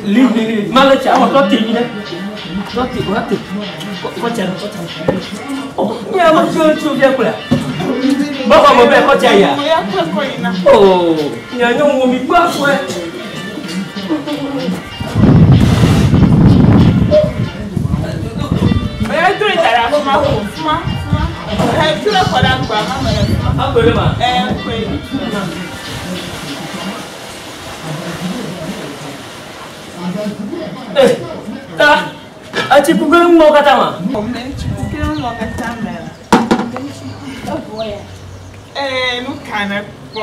Lili, malah cakap roti ni dah. Roti. Kau cari. Oh, ni apa cucu dia pula? Bapak mau beli kau cari ya? Oh, ni hanya ngomong buat kau. Tu ni tak ada apa mah. Tu lah pada aku mah. Apa dia mah? Tak. Aci pukul mau kata mah? Pukul mau kata mah. Nu kan aku.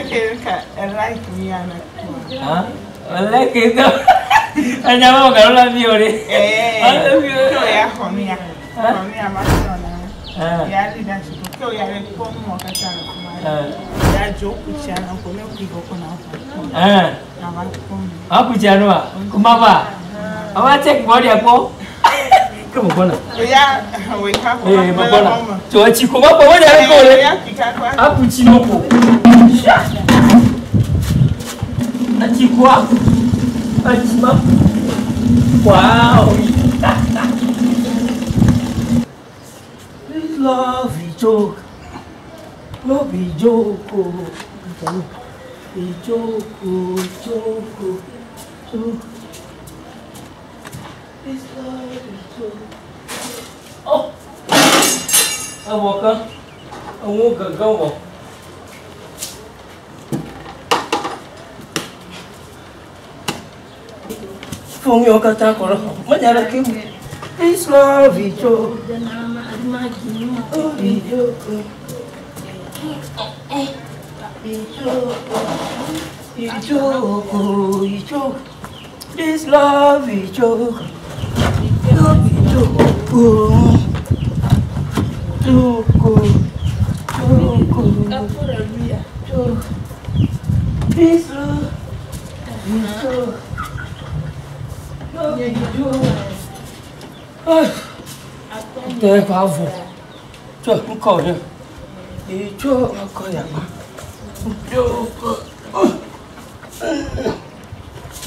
Kira like ni anak. Like itu. Hanya mau kalau lagi orang. Kau ya konia macam mana? Ya lihat sih. Kau ya repon mau kata mah. Ya joke cian aku ni pergi kau nak. Apa cian apa? Kumapa? Awak cek body apa? Kamu mana? Ya, wika. Mana? Coba ciku apa body apa le? Apa cino apa? Ciku apa? Ciku. Wow. This love is joke. No be joke. Joke. This love is joke. Oh. Awak kan? Awak gagal apa? Fungyo kata korang, mana lagi? This love is joke. Joke. This love is joke. This love is joke. Đây vào vụ trời cũng coi nha đi chỗ coi đẹp mà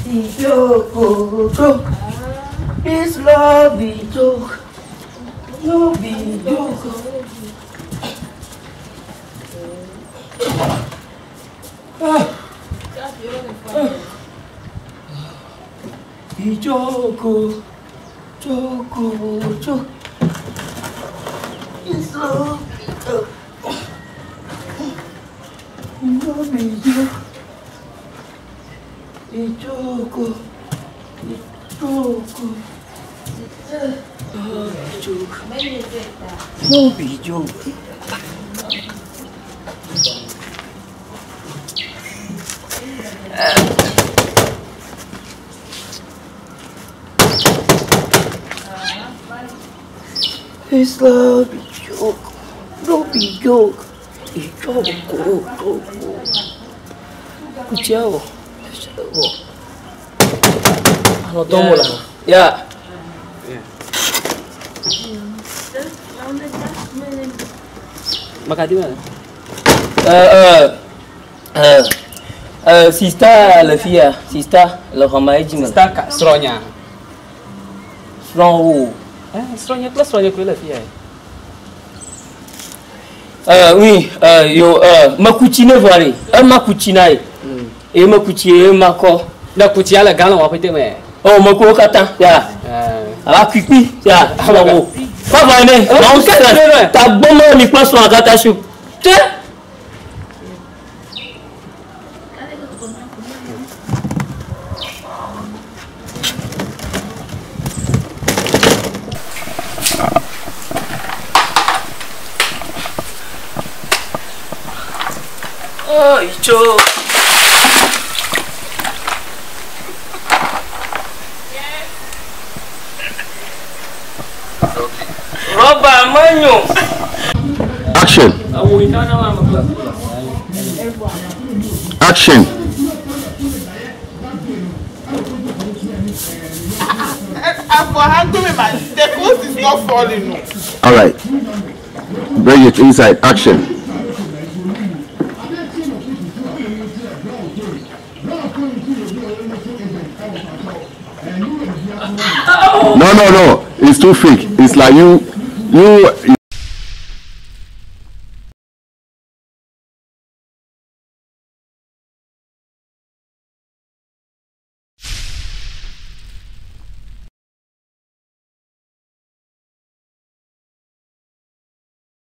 đi chỗ this love be joke no be joke đi chỗ it's love no be joke đi chỗ no be joke This love be joke, no be joke. It's joke. Kuciao. Ano tomo lah? Ya. Makati mana? Sista la fille, sista la ramaille jingla. Sista kak sronya. Sron Sronya kelas sronya kau lah fia. Oui, yo makuchine voile. Makuchinae. E makuchie mako. Dah kucia lah galau apa itu meh? Oh, mako kata. Ya. Kiki. Ya. Hawo. Papa ne. Non stress. Ta bomo ni pas so kata shu. Te. Oh, ijo. Roba manyo. Action. Action. The clothes is not falling. All right. Bring it inside. Action. No. It's too fake. It's like you